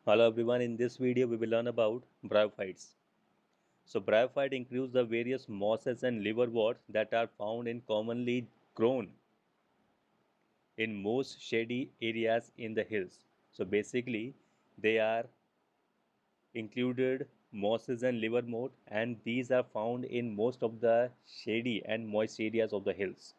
Hello everyone, in this video we will learn about bryophytes. So bryophyte includes the various mosses and liverworts that are found in commonly grown in most shady areas in the hills. So basically they are included mosses and liverwort, and these are found in most of the shady and moist areas of the hills.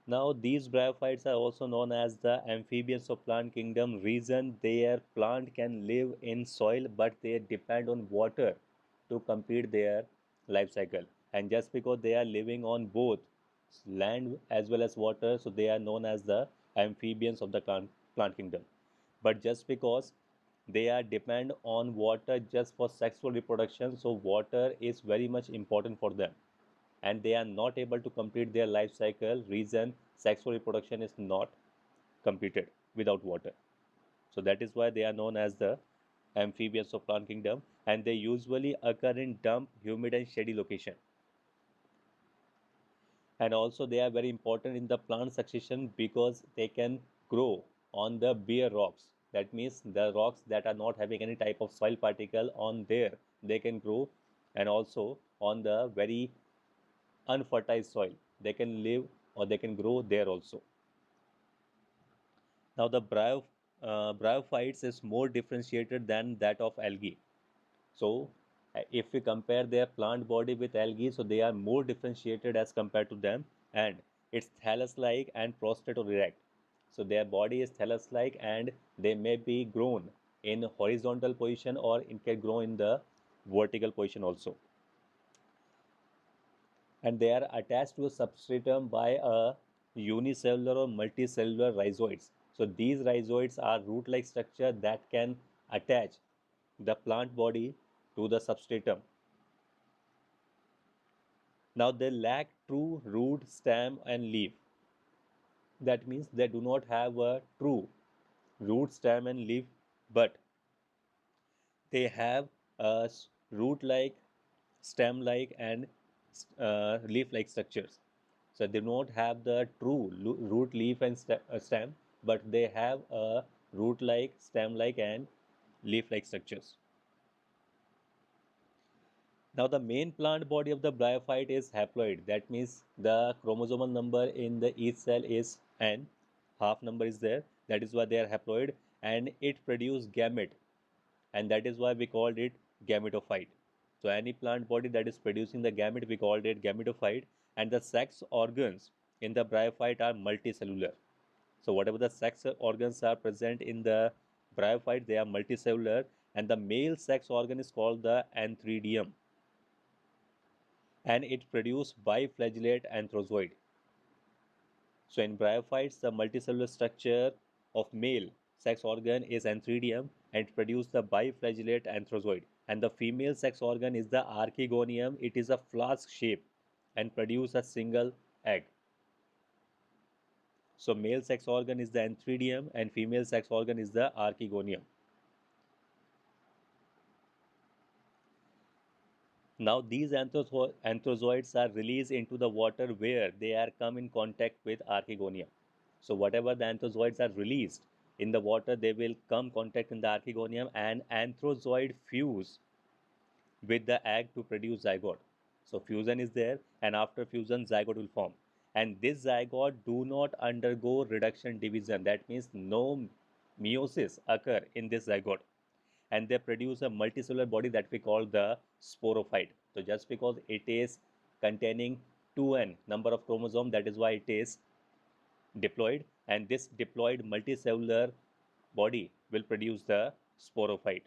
Now, these bryophytes are also known as the amphibians of plant kingdom. Reason their plant can live in soil, but they depend on water to complete their life cycle. And just because they are living on both land as well as water, so they are known as the amphibians of the plant kingdom. But just because they are depend on water just for sexual reproduction, so water is very much important for them and they are not able to complete their life cycle. Reason sexual reproduction is not completed without water. So that is why they are known as the amphibians of plant kingdom, and they usually occur in damp, humid and shady location. And also they are very important in the plant succession because they can grow on the bare rocks. That means the rocks that are not having any type of soil particle on there, they can grow, and also on the very unfertile soil they can live or they can grow there also. Now the bryophytes is more differentiated than that of algae. So if we compare their plant body with algae, so they are more differentiated as compared to them, and it's thallus like and prostrate or erect. So their body is thallus like and they may be grown in horizontal position or it can grow in the vertical position also, and they are attached to a substratum by a unicellular or multicellular rhizoids. So these rhizoids are root-like structure that can attach the plant body to the substratum. Now they lack true root, stem and leaf. That means they do not have a true root, stem and leaf, but they have a root-like, stem-like and leaf-like structures. So they do not have the true root, leaf and stem, but they have a root-like, stem-like and leaf-like structures. Now the main plant body of the bryophyte is haploid. That means the chromosomal number in the each cell is n, half number is there. That is why they are haploid, and it produces gamete, and that is why we called it gametophyte. So any plant body that is producing the gamete, we called it gametophyte, and the sex organs in the bryophyte are multicellular. So whatever the sex organs are present in the bryophyte, they are multicellular, and the male sex organ is called the antheridium, and it produces biflagellate anthrozoid. So in bryophytes, the multicellular structure of male sex organ is antheridium and produce the biflagellate anthrozoid. And the female sex organ is the archegonium. It is a flask shape and produce a single egg. So male sex organ is the antheridium and female sex organ is the archegonium. Now these anthrozoids are released into the water where they are come in contact with archegonium. So whatever the anthrozoids are released in the water, they will come contact in the archegonium and anthrozoid fuse with the egg to produce zygote. So fusion is there, and after fusion zygote will form. And this zygote do not undergo reduction division. That means no meiosis occur in this zygote, and they produce a multicellular body that we call the sporophyte. So just because it is containing 2n number of chromosome, that is why it is diploid, and this diploid multicellular body will produce the sporophyte.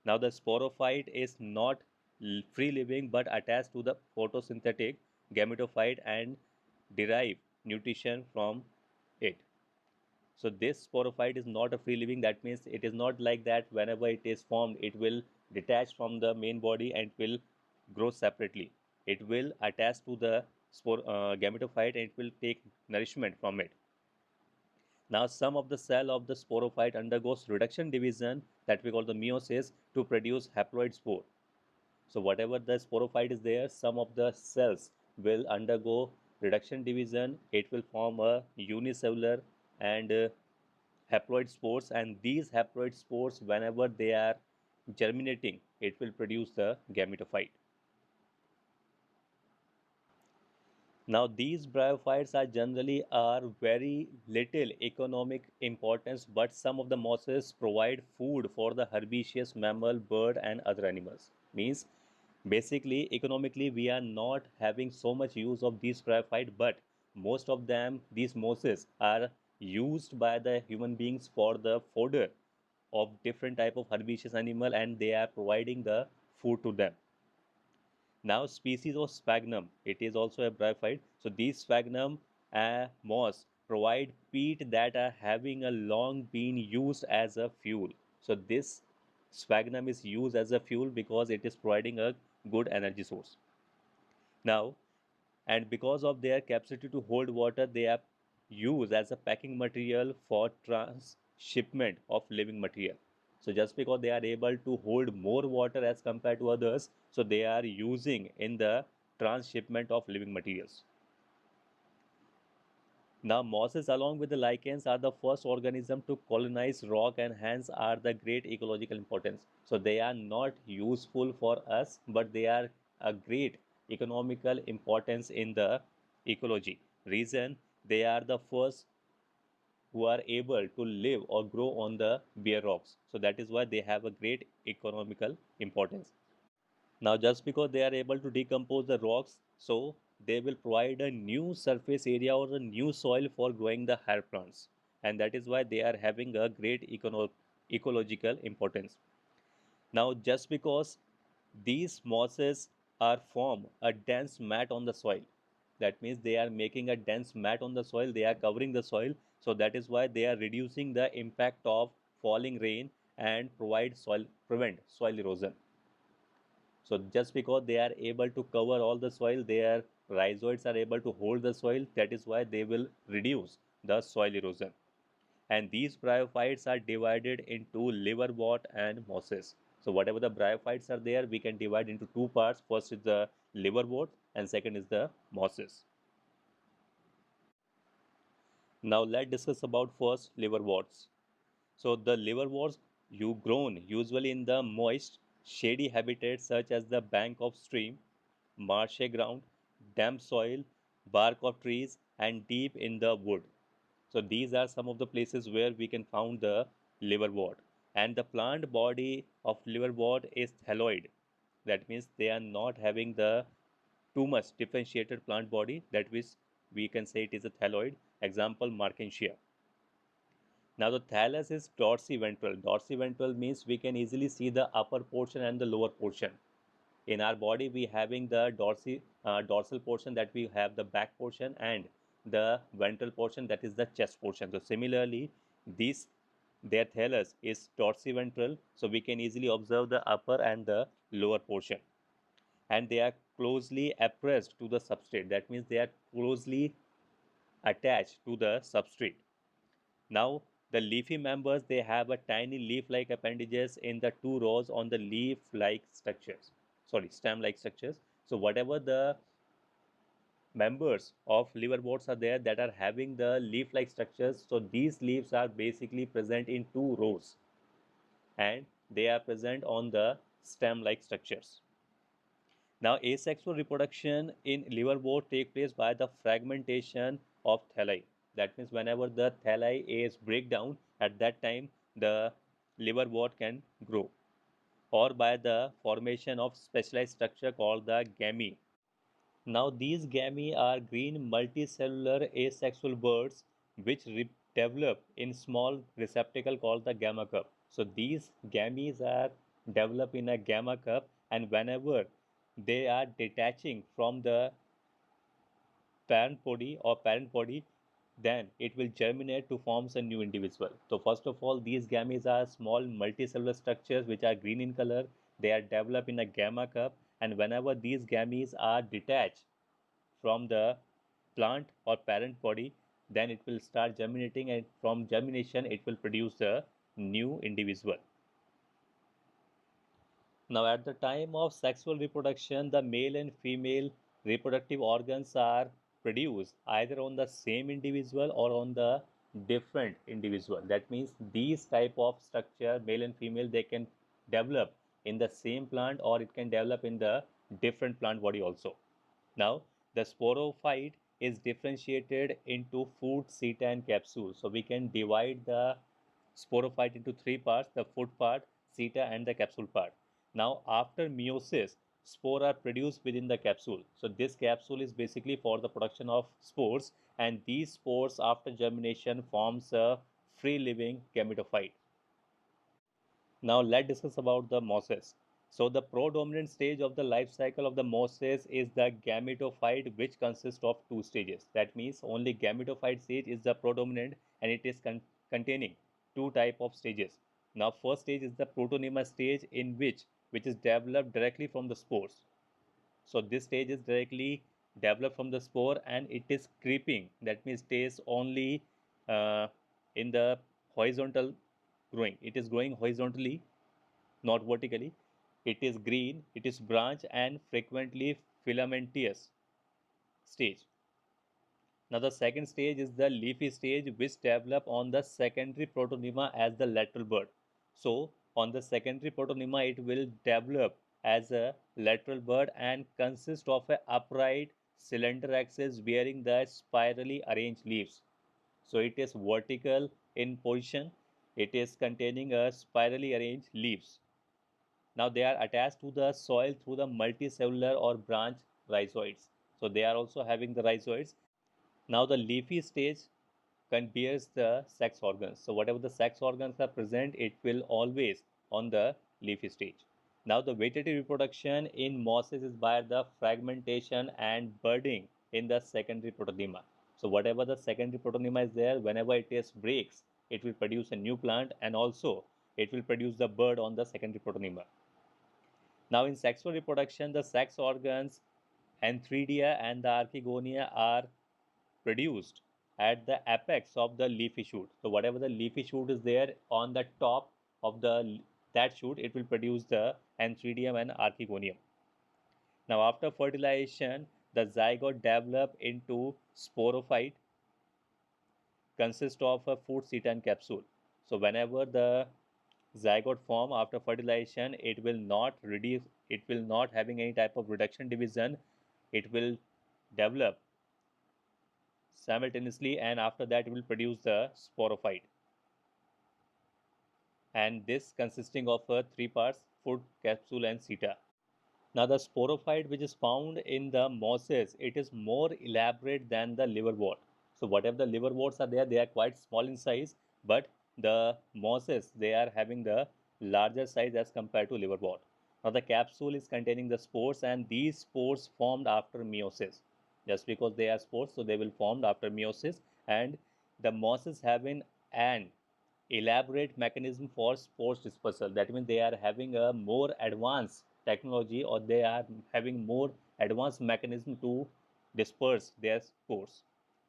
Now the sporophyte is not free living but attached to the photosynthetic gametophyte and derive nutrition from it. So this sporophyte is not a free living. That means it is not like that whenever it is formed, it will detach from the main body and will grow separately. It will attach to the gametophyte and it will take nourishment from it. Now some of the cell of the sporophyte undergoes reduction division that we call the meiosis to produce haploid spore. So whatever the sporophyte is there, some of the cells will undergo reduction division. It will form a unicellular and haploid spores, and these haploid spores, whenever they are germinating, it will produce the gametophyte. Now these bryophytes are generally are very little economic importance, but some of the mosses provide food for the herbaceous mammal, bird and other animals. Means basically economically we are not having so much use of these bryophyte, but most of them, these mosses, are used by the human beings for the fodder of different type of herbaceous animal, and they are providing the food to them. Now, species of sphagnum, it is also a bryophyte. So these sphagnum moss provide peat that are having a long been used as a fuel. So this sphagnum is used as a fuel because it is providing a good energy source. Now, and because of their capacity to hold water, they are used as a packing material for transshipment of living material. So just because they are able to hold more water as compared to others, so they are using in the transshipment of living materials. Now, mosses along with the lichens are the first organism to colonize rock and hence are the great ecological importance. So they are not useful for us, but they are a great economical importance in the ecology. Reason, they are the first who are able to live or grow on the bare rocks. So that is why they have a great economical importance. Now, just because they are able to decompose the rocks, so they will provide a new surface area or a new soil for growing the higher plants. And that is why they are having a great ecological importance. Now, just because these mosses are form a dense mat on the soil, that means they are making a dense mat on the soil, they are covering the soil. So that is why they are reducing the impact of falling rain and prevent soil erosion. So just because they are able to cover all the soil, their rhizoids are able to hold the soil. That is why they will reduce the soil erosion. And these bryophytes are divided into liverwort and mosses. So whatever the bryophytes are there, we can divide into two parts. First is the liverwort and second is the mosses. Now let's discuss about first liverworts. So the liverworts you grown usually in the moist, shady habitats such as the bank of stream, marshy ground, damp soil, bark of trees, and deep in the wood. So these are some of the places where we can find the liverwort. And the plant body of liverwort is thalloid. That means they are not having the too much differentiated plant body. That means we can say it is a thalloid. Example, Markensia. Now the thallus is dorsiventral. Dorsiventral means we can easily see the upper portion and the lower portion. In our body, we having the dorsal portion, that we have the back portion, and the ventral portion, that is the chest portion. So similarly, these their thallus is dorsiventral, so we can easily observe the upper and the lower portion, and they are closely appressed to the substrate. That means they are closely attached to the substrate. Now, the leafy members, they have a tiny leaf-like appendages in the two rows on the leaf-like structures. Sorry, stem-like structures. So whatever the members of liverworts are there that are having the leaf-like structures, so these leaves are basically present in two rows, and they are present on the stem-like structures. Now, asexual reproduction in liverwort take place by the fragmentation of thalli. That means whenever the thalli is break down, at that time the liverwort can grow, or by the formation of specialized structure called the gamete. Now, these gamete are green multicellular asexual buds which develop in small receptacle called the gamma cup. So these gametes are developed in a gamma cup, and whenever they are detaching from the parent body, then it will germinate to forms a new individual. So first of all, these gametes are small multicellular structures which are green in color. They are developed in a gamma cup, and whenever these gametes are detached from the plant or parent body, then it will start germinating, and from germination it will produce a new individual. Now, at the time of sexual reproduction, the male and female reproductive organs are produced either on the same individual or on the different individual. That means these type of structure, male and female, they can develop in the same plant, or it can develop in the different plant body also. Now, the sporophyte is differentiated into foot, seta, and capsule. So we can divide the sporophyte into three parts: the foot part, seta, and the capsule part. Now, after meiosis, spore are produced within the capsule. So this capsule is basically for the production of spores, and these spores after germination forms a free living gametophyte. Now let's discuss about the meiosis. So the predominant stage of the life cycle of the meiosis is the gametophyte, which consists of two stages. That means only gametophyte stage is the predominant, and it is containing two type of stages. Now first stage is the protonema stage, in which is developed directly from the spores. So this stage is directly developed from the spore, and it is creeping. That means stays only uh, in the horizontal growing. It is growing horizontally, not vertically. It is green, it is branch and frequently filamentous stage. Now the second stage is the leafy stage, which develop on the secondary protonema as the lateral bud. So on the secondary protonema it will develop as a lateral bud and consist of a upright cylinder axis bearing the spirally arranged leaves. So it is vertical in position. It is containing a spirally arranged leaves. Now they are attached to the soil through the multicellular or branch rhizoids. So they are also having the rhizoids. Now the leafy stage bears the sex organs. So whatever the sex organs are present, it will always on the leafy stage. Now the vegetative reproduction in mosses is by the fragmentation and budding in the secondary protonema. So whatever the secondary protonema is there, whenever it is breaks, it will produce a new plant, and also it will produce the bud on the secondary protonema. Now in sexual reproduction, the sex organs antheridia and the archegonia are produced at the apex of the leafy shoot. So whatever the leafy shoot is there, on the top of the that shoot, it will produce the antheridium and archegonium. Now after fertilization, the zygote develop into sporophyte, consist of a foot, seta, and capsule. So whenever the zygote form after fertilization, it will not reduce, it will not having any type of reduction division. It will develop simultaneously, and after that it will produce the sporophyte, and this consisting of three parts: foot, capsule, and seta. Now the sporophyte which is found in the mosses, it is more elaborate than the liverwort. So whatever the liverworts are there, they are quite small in size, but the mosses, they are having the larger size as compared to liverwort. Now the capsule is containing the spores, and these spores formed after meiosis. Just because they are spores, so they will formed after meiosis, and the mosses having an elaborate mechanism for spores dispersal. That means they are having a more advanced technology, or they are having more advanced mechanism to disperse their spores.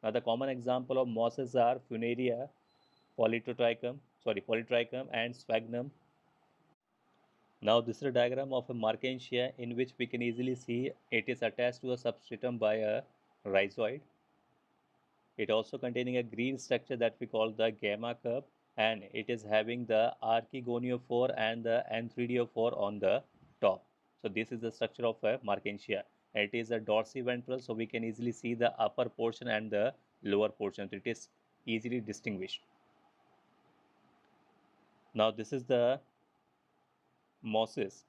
Now the common example of mosses are Funaria, Polytrichum and Sphagnum. Now this is a diagram of a Markensia, in which we can easily see it is attached to a substratum by a rhizoid. It also containing a green structure that we call the gamma curve, and it is having the archegoniophore and the anthridiophore on the top. So this is the structure of a Markensia. It is a dorsiventral, so we can easily see the upper portion and the lower portion. So it is easily distinguished. Now this is the mosses.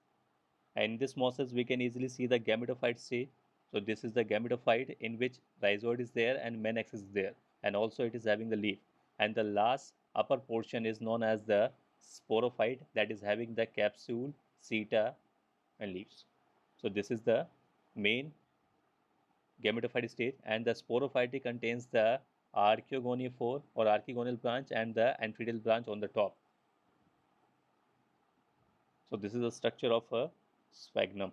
And in this mosses, we can easily see the gametophyte stage. So this is the gametophyte, in which rhizoid is there and main axis is there, and also it is having the leaf. And the last upper portion is known as the sporophyte, that is having the capsule, seta, and leaves. So this is the main gametophyte stage, and the sporophyte contains the archegonial or archegonial branch and the antheridial branch on the top. So this is the structure of a sphagnum.